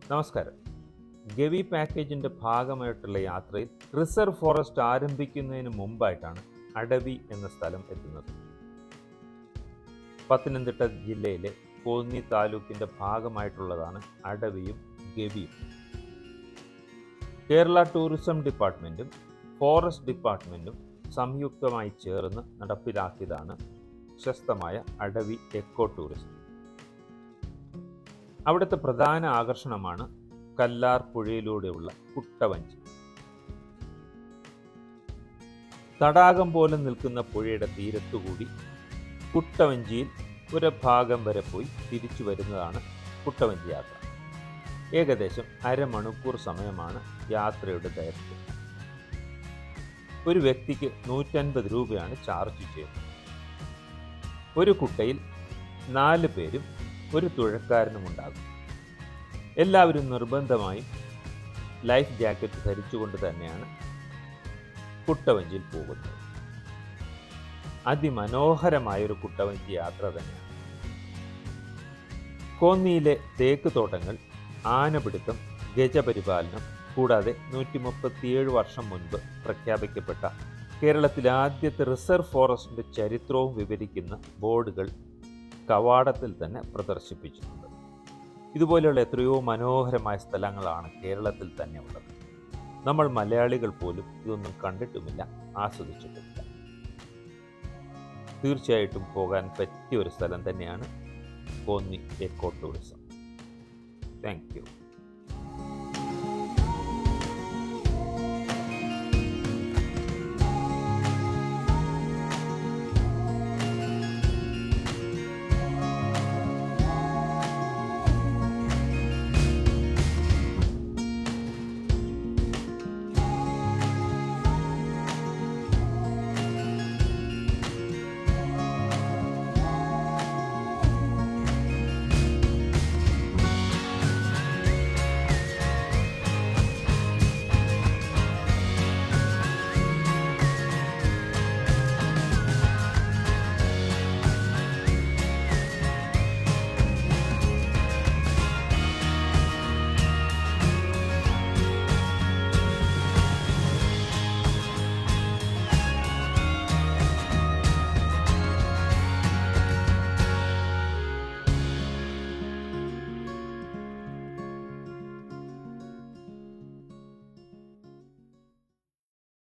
നമസ്കാരം. ഗവി പാക്കേജിൻ്റെ ഭാഗമായിട്ടുള്ള യാത്രയിൽ റിസർവ് ഫോറസ്റ്റ് ആരംഭിക്കുന്നതിന് മുമ്പായിട്ടാണ് അടവി എന്ന സ്ഥലം എത്തുന്നത്. പത്തനംതിട്ട ജില്ലയിലെ കോന്നി താലൂക്കിൻ്റെ ഭാഗമായിട്ടുള്ളതാണ് അടവിയും ഗവിയും. കേരള ടൂറിസം ഡിപ്പാർട്ട്മെൻറ്റും ഫോറസ്റ്റ് ഡിപ്പാർട്ട്മെൻറ്റും സംയുക്തമായി ചേർന്ന് നടപ്പിലാക്കിയതാണ് പ്രശസ്തമായ അടവി എക്കോ ടൂറിസം. അവിടുത്തെ പ്രധാന ആകർഷണമാണ് കല്ലാർ പുഴയിലൂടെയുള്ള കുട്ടവഞ്ചി. തടാകം പോലെ നിൽക്കുന്ന പുഴയുടെ തീരത്തുകൂടി കുട്ടവഞ്ചിയിൽ ഒരു ഭാഗം വരെ പോയി തിരിച്ചു വരുന്നതാണ് കുട്ടവഞ്ചി യാത്ര. ഏകദേശം അരമണിക്കൂർ സമയമാണ് യാത്രയുടെ ദൈർഘ്യം. ഒരു വ്യക്തിക്ക് 150 രൂപയാണ് ചാർജ് ചെയ്യുന്നത്. ഒരു കുട്ടയിൽ 4 പേരും ഒരു തുഴക്കാരനും ഉണ്ടാകും. എല്ലാവരും നിർബന്ധമായും ലൈഫ് ജാക്കറ്റ് ധരിച്ചുകൊണ്ട് തന്നെയാണ് കുട്ടവഞ്ചിയിൽ പോകുന്നത്. അതിമനോഹരമായൊരു കുട്ടവഞ്ചി യാത്ര തന്നെയാണ്. കോന്നിയിലെ തേക്ക് തോട്ടങ്ങൾ, ആനപിടുത്തം, ഗജപരിപാലനം കൂടാതെ 137 വർഷം മുൻപ് പ്രഖ്യാപിക്കപ്പെട്ട കേരളത്തിലെ ആദ്യത്തെ റിസർവ് ഫോറസ്റ്റിൻ്റെ ചരിത്രവും വിവരിക്കുന്ന ബോർഡുകൾ കവാടത്തിൽ തന്നെ പ്രദർശിപ്പിച്ചിട്ടുണ്ട്. ഇതുപോലെയുള്ള എത്രയോ മനോഹരമായ സ്ഥലങ്ങളാണ് കേരളത്തിൽ തന്നെ ഉള്ളത്. നമ്മൾ മലയാളികൾ പോലും ഇതൊന്നും കണ്ടിട്ടുമില്ല, ആസ്വദിച്ചിട്ടുമില്ല. തീർച്ചയായിട്ടും പോകാൻ പറ്റിയ ഒരു സ്ഥലം തന്നെയാണ് Konni eco tourism. Thank you.